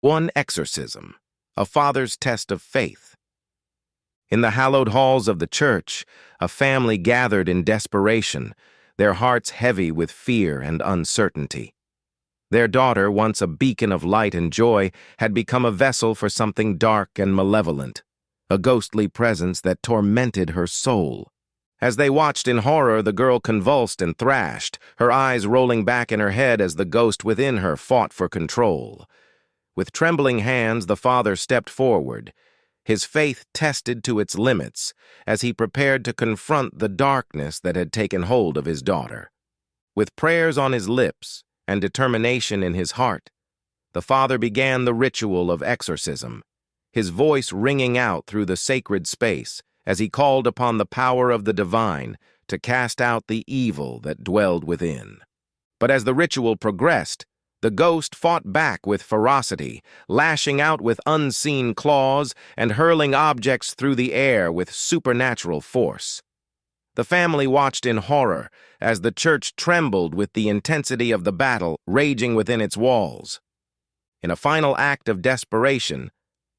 One exorcism, a father's test of faith. In the hallowed halls of the church, a family gathered in desperation, their hearts heavy with fear and uncertainty. Their daughter, once a beacon of light and joy, had become a vessel for something dark and malevolent, a ghostly presence that tormented her soul. As they watched in horror, the girl convulsed and thrashed, her eyes rolling back in her head as the ghost within her fought for control. With trembling hands, the father stepped forward, his faith tested to its limits as he prepared to confront the darkness that had taken hold of his daughter. With prayers on his lips and determination in his heart, the father began the ritual of exorcism, his voice ringing out through the sacred space as he called upon the power of the divine to cast out the evil that dwelled within. But as the ritual progressed, the ghost fought back with ferocity, lashing out with unseen claws and hurling objects through the air with supernatural force. The family watched in horror as the church trembled with the intensity of the battle raging within its walls. In a final act of desperation,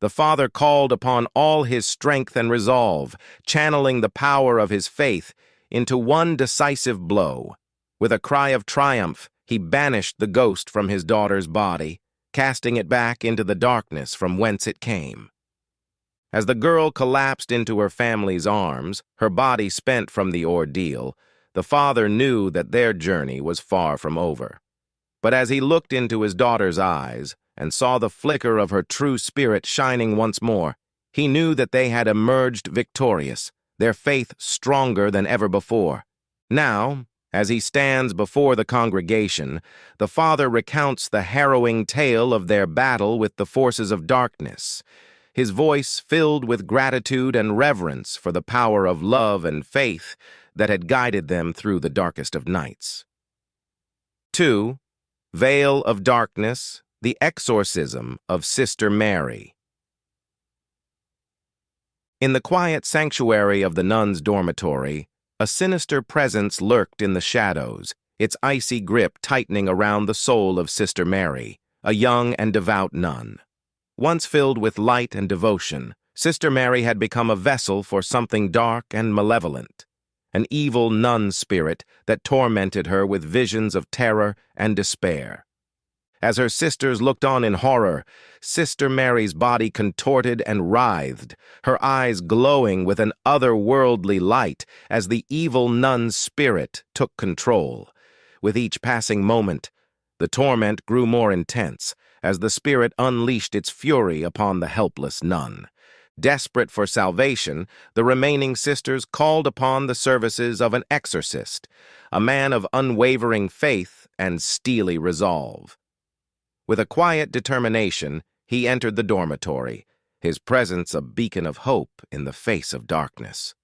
the father called upon all his strength and resolve, channeling the power of his faith into one decisive blow. With a cry of triumph, he banished the ghost from his daughter's body, casting it back into the darkness from whence it came. As the girl collapsed into her family's arms, her body spent from the ordeal, the father knew that their journey was far from over. But as he looked into his daughter's eyes and saw the flicker of her true spirit shining once more, he knew that they had emerged victorious, their faith stronger than ever before. Now, as he stands before the congregation, the father recounts the harrowing tale of their battle with the forces of darkness, his voice filled with gratitude and reverence for the power of love and faith that had guided them through the darkest of nights. 2. Veil of Darkness, the Exorcism of Sister Mary. In the quiet sanctuary of the nuns' dormitory, a sinister presence lurked in the shadows, its icy grip tightening around the soul of Sister Mary, a young and devout nun. Once filled with light and devotion, Sister Mary had become a vessel for something dark and malevolent, an evil nun spirit that tormented her with visions of terror and despair. As her sisters looked on in horror, Sister Mary's body contorted and writhed, her eyes glowing with an otherworldly light as the evil nun's spirit took control. With each passing moment, the torment grew more intense as the spirit unleashed its fury upon the helpless nun. Desperate for salvation, the remaining sisters called upon the services of an exorcist, a man of unwavering faith and steely resolve. With a quiet determination, he entered the dormitory, his presence a beacon of hope in the face of darkness.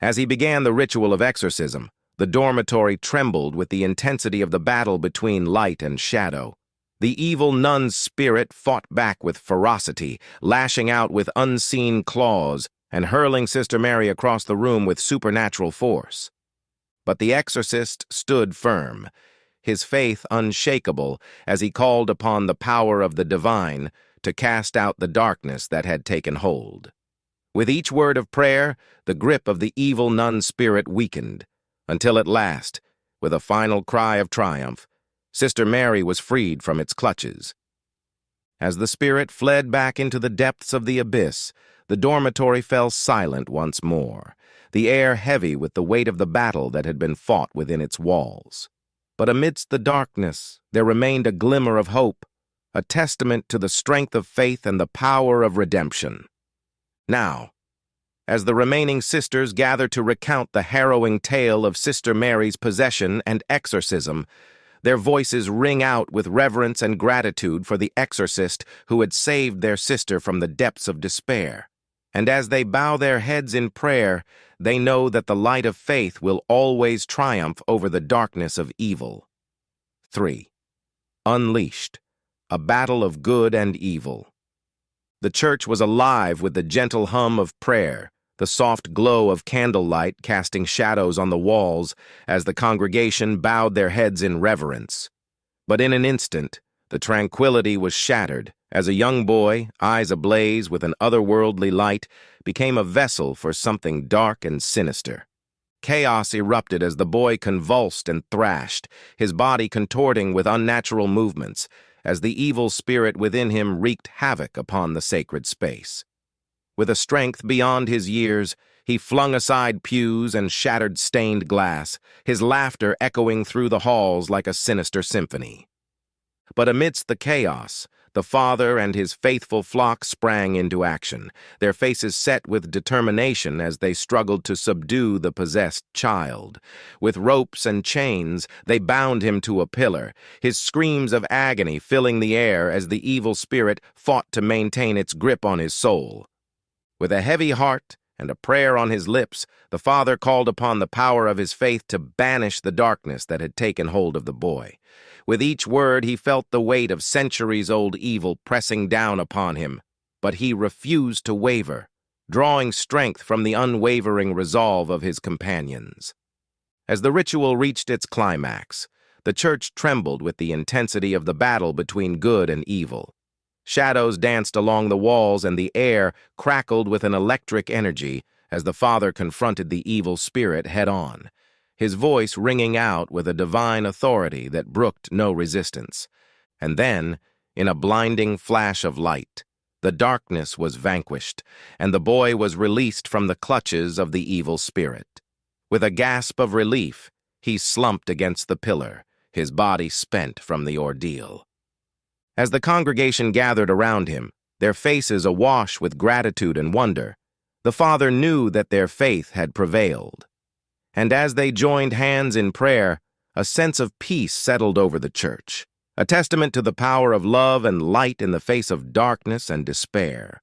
As he began the ritual of exorcism, the dormitory trembled with the intensity of the battle between light and shadow. The evil nun's spirit fought back with ferocity, lashing out with unseen claws and hurling Sister Mary across the room with supernatural force. But the exorcist stood firm, his faith unshakable as he called upon the power of the divine to cast out the darkness that had taken hold. With each word of prayer, the grip of the evil nun spirit weakened, until at last, with a final cry of triumph, Sister Mary was freed from its clutches. As the spirit fled back into the depths of the abyss, the dormitory fell silent once more, the air heavy with the weight of the battle that had been fought within its walls. But amidst the darkness, there remained a glimmer of hope, a testament to the strength of faith and the power of redemption. Now, as the remaining sisters gathered to recount the harrowing tale of Sister Mary's possession and exorcism, their voices ring out with reverence and gratitude for the exorcist who had saved their sister from the depths of despair. And as they bow their heads in prayer, they know that the light of faith will always triumph over the darkness of evil. 3. Unleashed, a battle of good and evil. The church was alive with the gentle hum of prayer, the soft glow of candlelight casting shadows on the walls as the congregation bowed their heads in reverence. But in an instant, the tranquility was shattered As a young boy, eyes ablaze with an otherworldly light, became a vessel for something dark and sinister. Chaos erupted as the boy convulsed and thrashed, his body contorting with unnatural movements, as the evil spirit within him wreaked havoc upon the sacred space. With a strength beyond his years, he flung aside pews and shattered stained glass, his laughter echoing through the halls like a sinister symphony. But amidst the chaos, the father and his faithful flock sprang into action, their faces set with determination as they struggled to subdue the possessed child. With ropes and chains, they bound him to a pillar, his screams of agony filling the air as the evil spirit fought to maintain its grip on his soul. With a heavy heart and a prayer on his lips, the father called upon the power of his faith to banish the darkness that had taken hold of the boy. With each word, he felt the weight of centuries-old evil pressing down upon him, but he refused to waver, drawing strength from the unwavering resolve of his companions. As the ritual reached its climax, the church trembled with the intensity of the battle between good and evil. Shadows danced along the walls and the air crackled with an electric energy as the father confronted the evil spirit head-on, his voice ringing out with a divine authority that brooked no resistance. And then, in a blinding flash of light, the darkness was vanquished, and the boy was released from the clutches of the evil spirit. With a gasp of relief, he slumped against the pillar, his body spent from the ordeal. As the congregation gathered around him, their faces awash with gratitude and wonder, the father knew that their faith had prevailed. And as they joined hands in prayer, a sense of peace settled over the church, a testament to the power of love and light in the face of darkness and despair.